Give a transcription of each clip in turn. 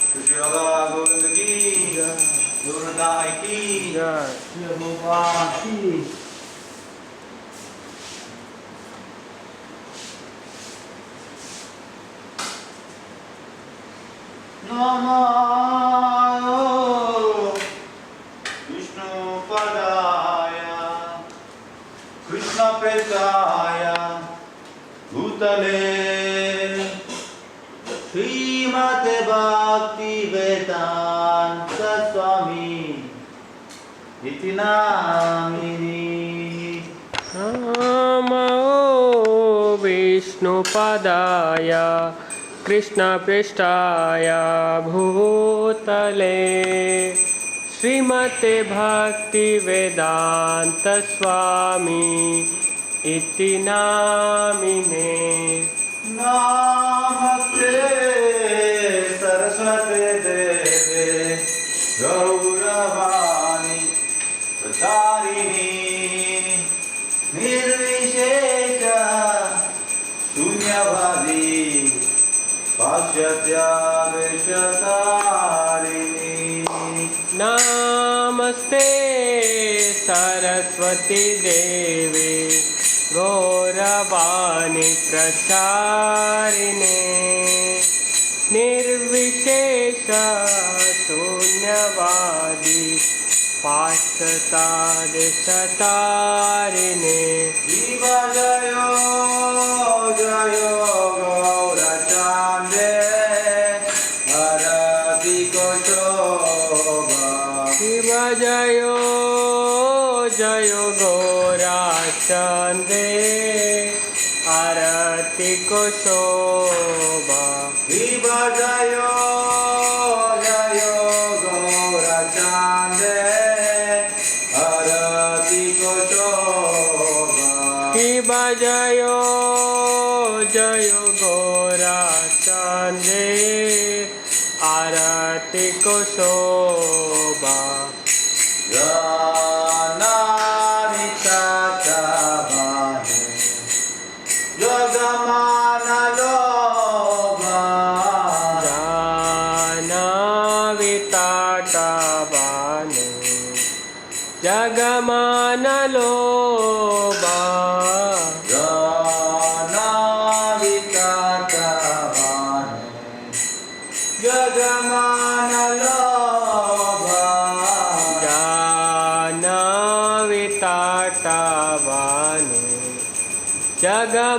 श्री राधा गोविंद की दुर्गाई की श्री भगवान की। नमो विष्णुपदाय कृष्णप्रेष्ठाय भूतले श्रीमते भक्तिवेदांत स्वामी इति नामिनी। नमो विष्णुपदाय कृष्णप्रेष्ठाय भूतले श्रीमते भक्तिवेदांत स्वामी इति नामिने। नमस्ते सरस्वती देवे गौरवाणी प्रचारिणी निर्विशेष शून्यवादी पाश्चात्यावेशतारिणी। नमस्ते सरस्वती देवे गौरवाणी प्रचारिणे निर्विशेष शून्यवादी पाश्चात्यादेशतारिणे। शिवजयो जयो गौरचान्दे हरति कोशोभा। शिव जयो जयो गौराचन्दे आरति को शोभा। शिव जयो जयो गौरचान्दे हरति कोशोभा। शिव जयो जयो गौराचन्दे आरति को शोभा। जानामि तत्त्वानि जगमानलोभा। जानामि तत्त्वानि जगमानलोभा। जानामि तत्त्वानि जगमानलोभा। जानामि तत्त्वानि जगमानलोभा।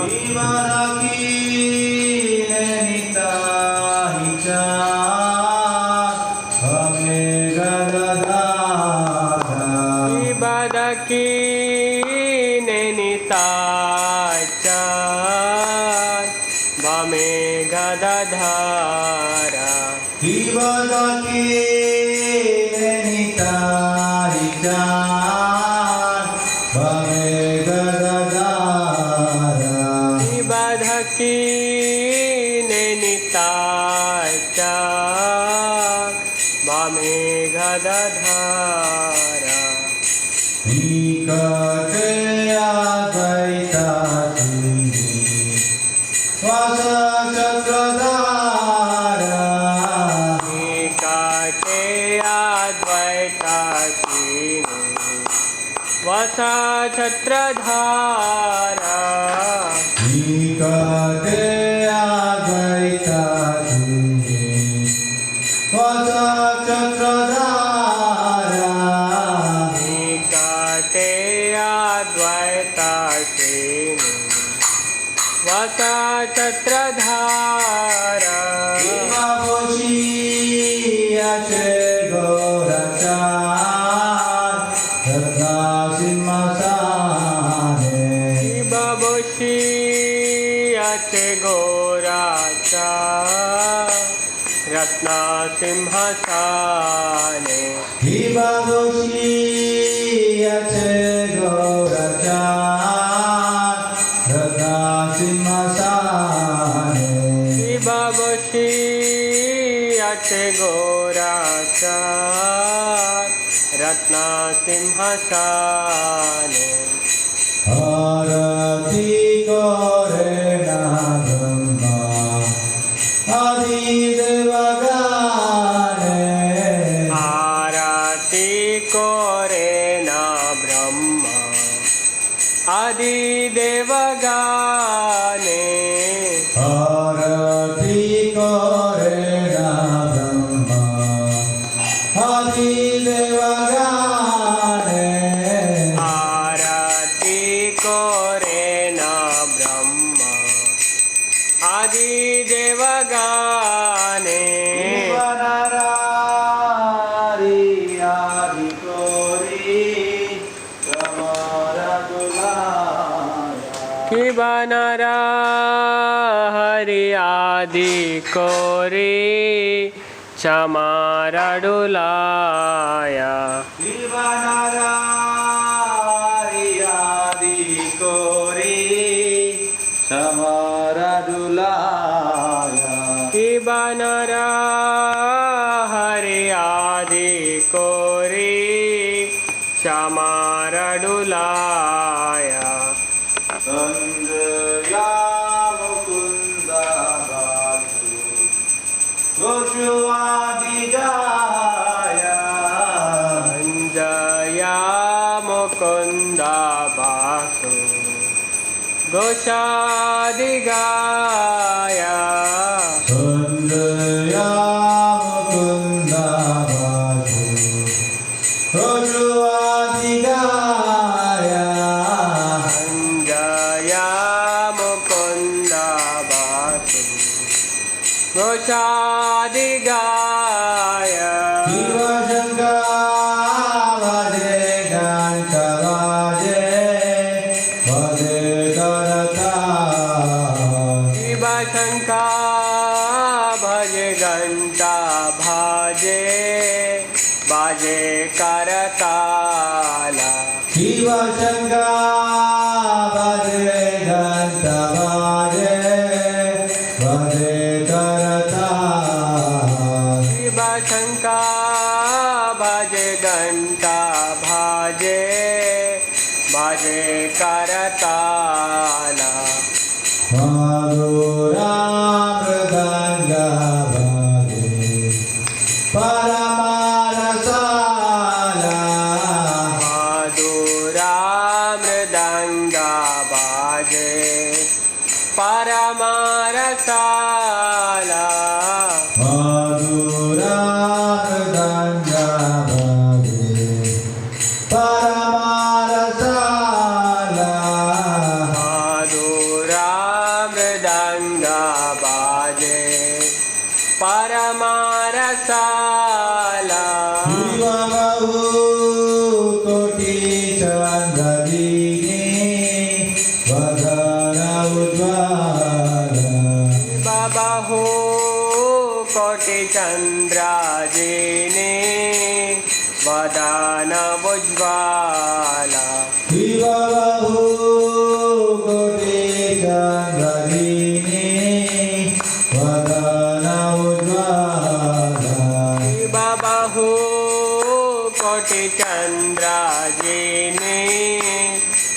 भीमरकीर्णिताहि च भवेगदधारा। बदकी निताच भमे गदधारा। भीमरकीर्णिताहि च भवेगदधारा। बदकी निताच भमे गदधारा। निकटे अद्वैताचिनि वसचक्रधारा। निकटे अद्वैताचिनि वसचक्रधारा। निकटे अद्वैताचिनि वसचक्रधारा। निकटे अद्वैताचिनि वसचक्रधारा। हिमवशीयसे गौरचान् रत्नासिंहासने। बबुषी अचे गोराचा रत्नासिंहासने। हिमवशीयसे गौरचान् रत्नासिंहासने। बबुषी अचे गोराचा रत्नासिंहासने। आरती करे ना ब्रह्मा आदि देवगाने Ibanarari adikori Samaradulaya Kibanara Hari Adi Kori Chamaradulaya Ibanarari adikori Samaradulaya Kibanara Hari Adi Kori Chamaradulaya Sandhya Mukunda Bhasu Gochuadigaya Anjaya Mukunda Basu Goshadigaya Sandhya Mukunda Bhasu Gochuadigaya Anjaya Mukunda Basu Goshadigaya Shivashankara Vade Ganta Vaje Vade Karata Shiva Shankar Bhaje Ganta Bhaje Bhaje Karatala Shivashankara Vade Ganta Vaje Vade Karata Shiva Shankar Bhaje Ganta Bhaje Bhaje Karatala Madhura Mridanga Bhage Paramarasala Madhura Mridanga Bhaje Paramarasala Madhura Mridanga Bhage Paramarasala Madhura Mridanga Bhaje Paramarasala Shiva Bahu Koti Chandradini Vadana Ujjvala Babaho Koti Chandrajini Vadana Ujjvala Shiva Bahu Koti Chandradini Vadana Ujjvala Babaho Koti Chandrajini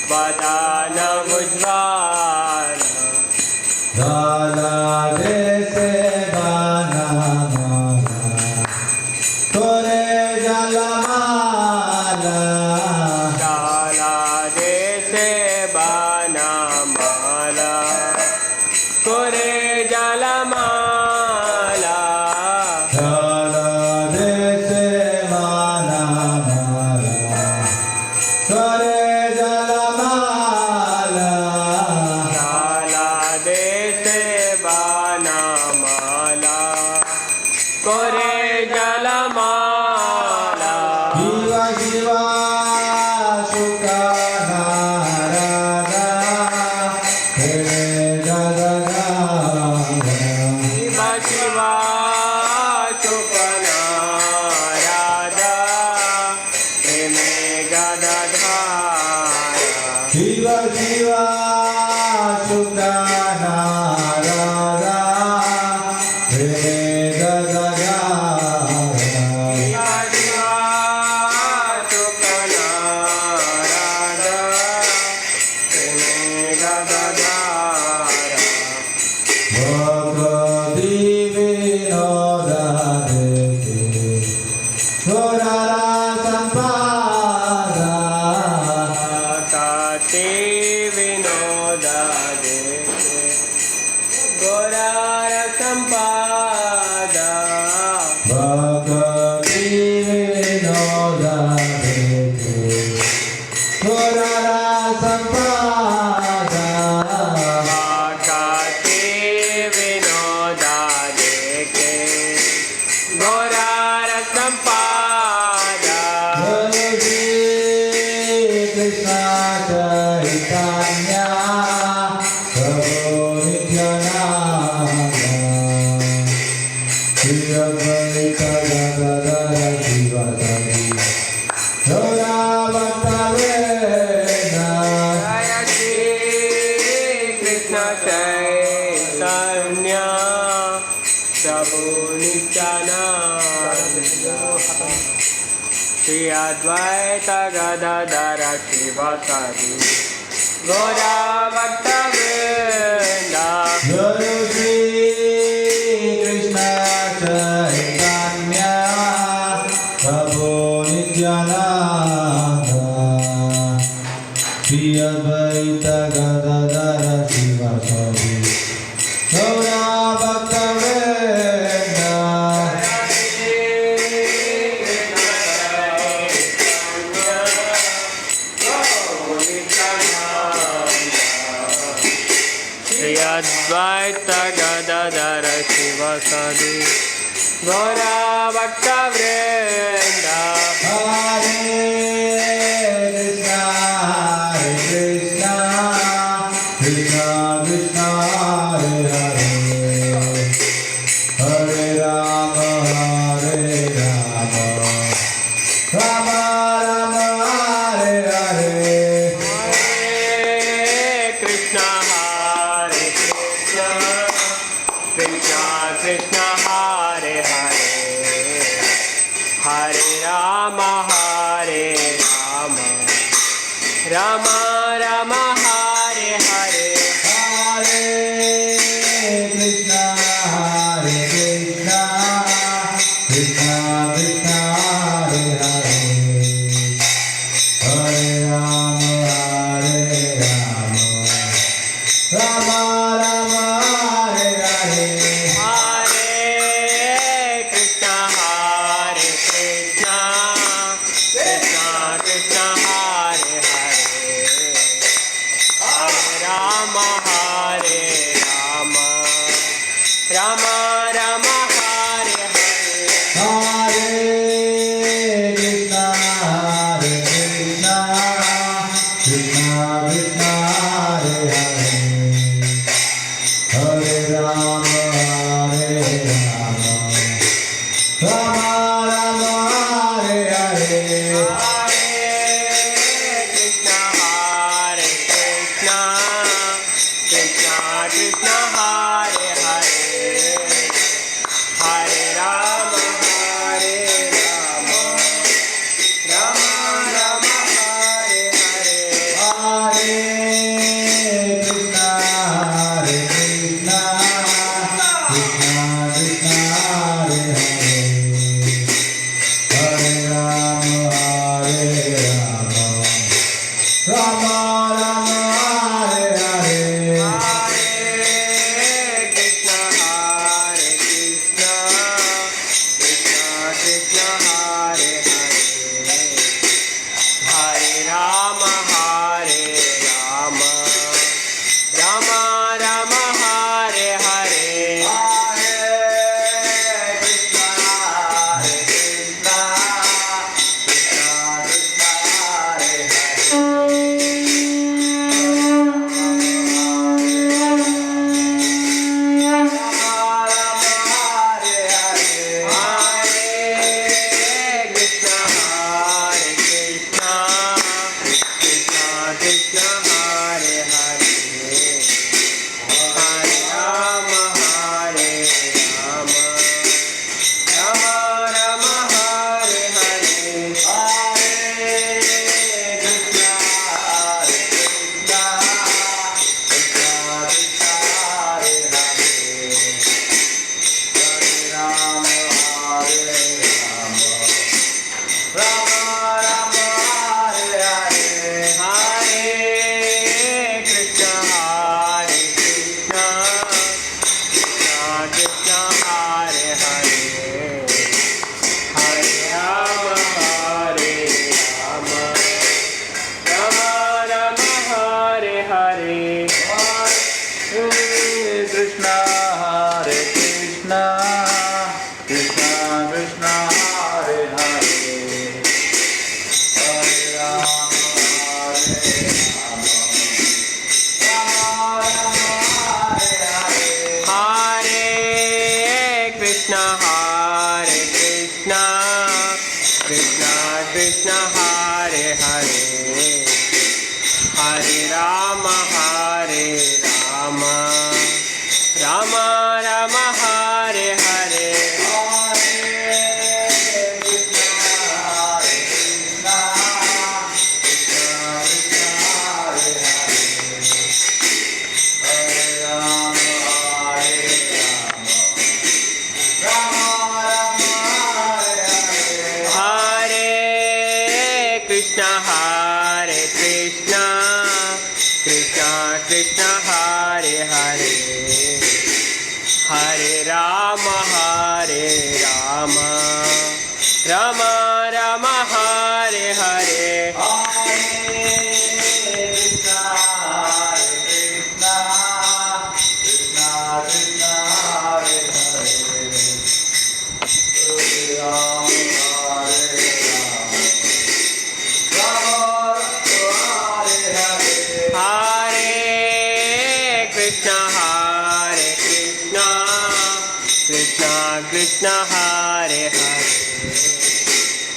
Vadana Ujjvala Dala Dese Bana Mala Kore Jalamala Dala Dese Bana Mala Kore Jalamala Dala Dese Bana Mala Kore Jalamala Dala Dese Bana Mala Kore Jalamala Shiva Shiva Sukha Narada Hare Jagagara Shiva Shiva Chupanarada Preme Gadadhara Shiva Shiva Sukha Narada Hare Jagagara Shiva Shiva Chupanarada Preme Gadadhara Bhakti Vinoda Deke Gorara Sampada Kati Vinoda Deke Gorara Sampada Bhakti Vinoda Deke Gorara Sampada Kati चैतन्य प्रभु Nityanand Shri Advaita Gadadhar शिवासादि Gaura भक्तवृंद Guru Shri Krishna Chaitanya Prabhu Nityananda Shri Advaita Gadadara Sivasadi Gaura Bhaktavrinda Shri Advaita Gadadhar Sivasadi Gaura Bhaktavrinda Hare Krishna Krishna Krishna Hare Hare Hare Rama Rama Rama Hare Hare Hare Krishna Krishna Krishna Hare Hare Hare Rama Rama Rama Hare Hare Hare Krishna Krishna Krishna Hare Hare Hare Rama Rama Rama Hare Hare Hare Krishna Krishna Krishna Hare Hare Hare Rama Rama Rama Hare Hare Hare Krishna Krishna Krishna Krishna Hare Hare Hare Rama Rama Rama Hare Hare Hare Krishna Krishna Krishna Krishna Hare Hare Hare Rama Rama Rama Hare Hare Hare Krishna Krishna Rama Hare Hare Hare Krishna Hare Krishna Krishna Krishna Hare Hare Hare Rama Hare Rama Rama Rama Hare Hare Hare Krishna Hare Krishna Krishna Krishna Hare Hare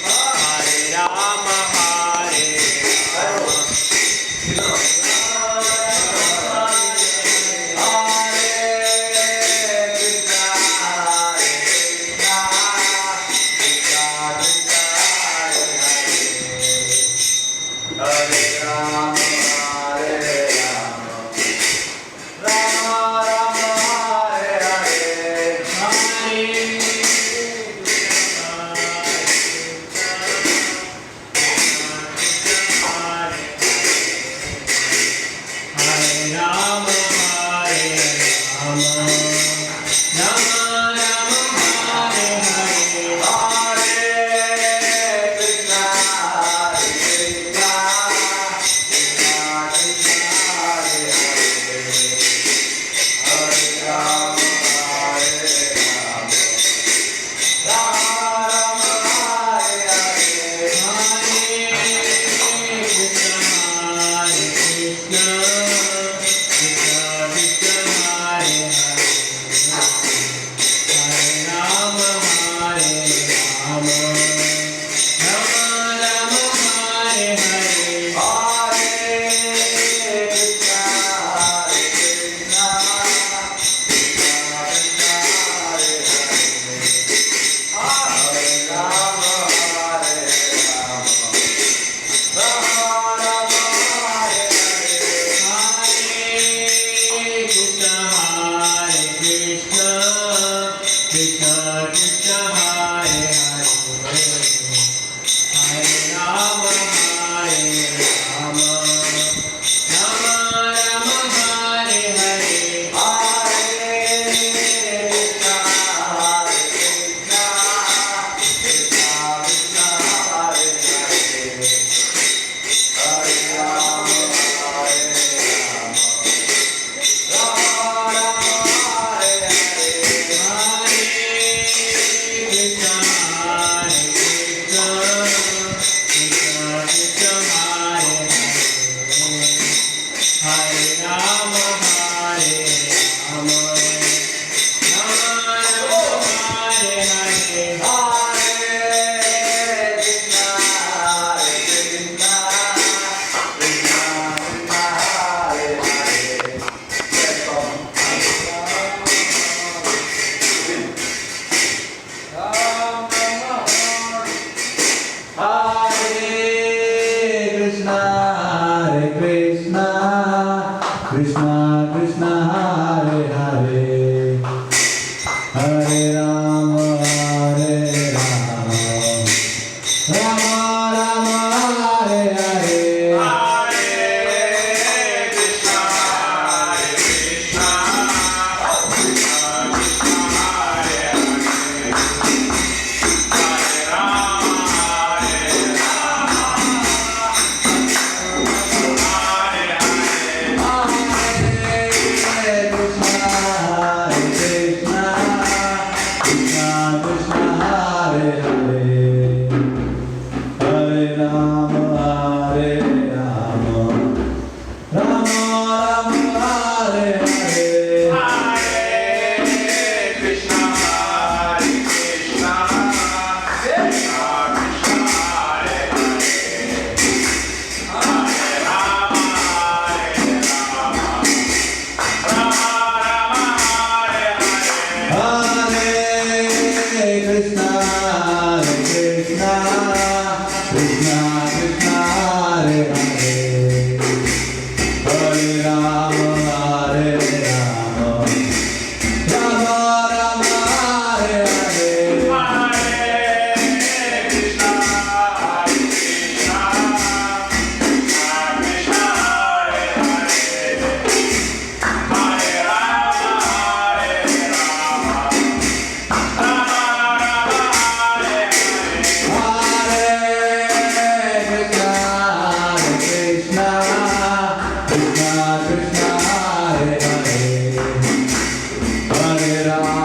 Hare Rama Hare Rama Krishna Krishna